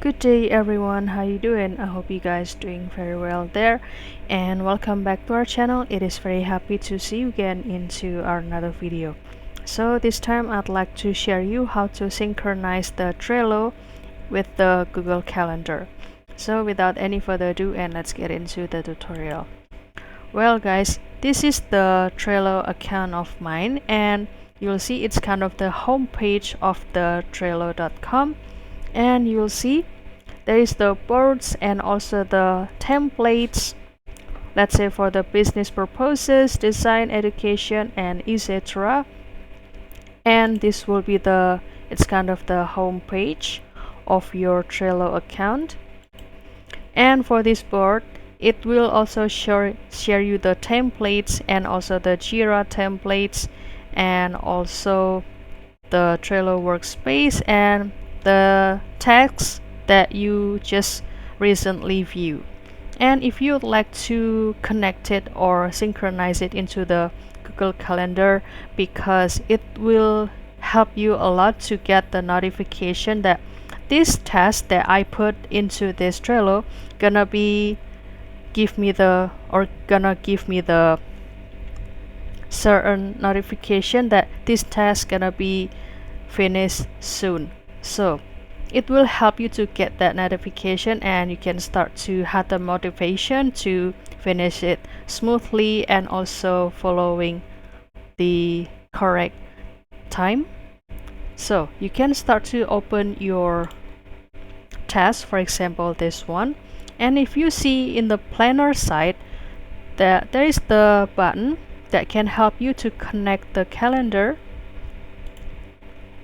Good day everyone, how you doing? I hope you guys doing very well there, and welcome back to our channel. It is very happy to see you again into our another video. So this time I'd like to share you how to synchronize the Trello with the Google Calendar. So without any further ado, and let's get into the tutorial. Well guys, this is the Trello account of mine, and you'll see it's kind of the home page of the Trello.com. And you'll see there is the boards and also the templates, let's say for the business purposes, design, education, and etc. And this will be it's kind of the home page of your Trello account. And for this board, it will also share you the templates and also the Jira templates and also the Trello workspace and the text that you just recently viewed. And if you'd like to connect it or synchronize it into the Google Calendar, because it will help you a lot to get the notification that this task that I put into this Trello gonna give me the certain notification that this task gonna be finished soon. So it will help you to get that notification, and you can start to have the motivation to finish it smoothly and also following the correct time. So you can start to open your task, for example this one, and if you see in the planner side that there is the button that can help you to connect the calendar,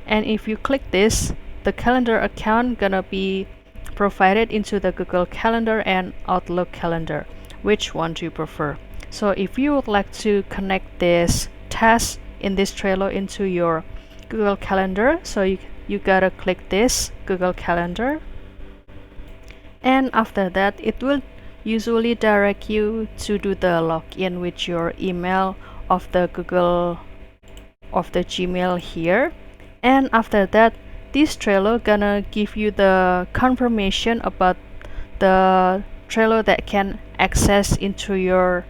and if you click this, the calendar account gonna be provided into the Google Calendar and Outlook calendar. Which one do you prefer? So if you would like to connect this task in this Trello into your Google Calendar, so you gotta click this Google Calendar, and after that it will usually direct you to do the login with your email of the Gmail here. And after that, this Trello gonna give you the confirmation about the Trello that can access into your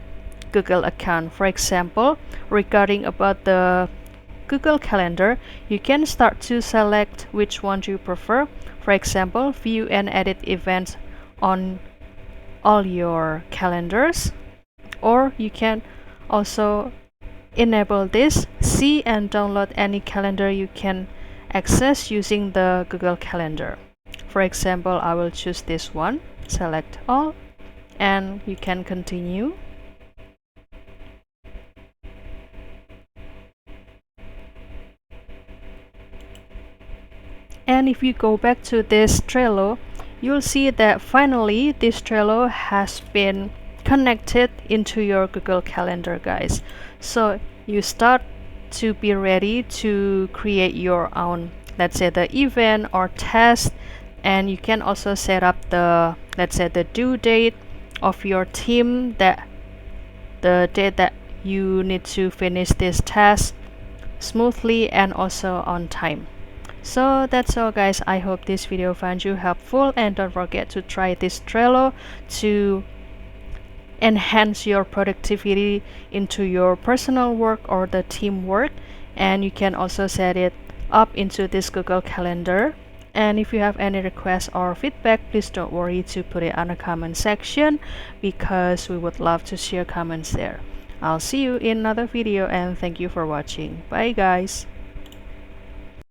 Google account. For example, regarding about the Google Calendar, you can start to select which one you prefer. For example, view and edit events on all your calendars, or you can also enable this, see and download any calendar you can access using the Google Calendar. For example, I will choose this one, select all, and you can continue. And if you go back to this Trello, you'll see that finally this Trello has been connected into your Google Calendar, guys. So you start to be ready to create your own, let's say the event or test, and you can also set up the, let's say the due date of your team, that the date that you need to finish this task smoothly and also on time. So that's all guys, I hope this video found you helpful, and don't forget to try this Trello to enhance your productivity into your personal work or the team work. And you can also set it up into this Google Calendar. And if you have any requests or feedback, please don't worry to put it on the comment section, because we would love to share comments there. I'll see you in another video, and thank you for watching. Bye guys.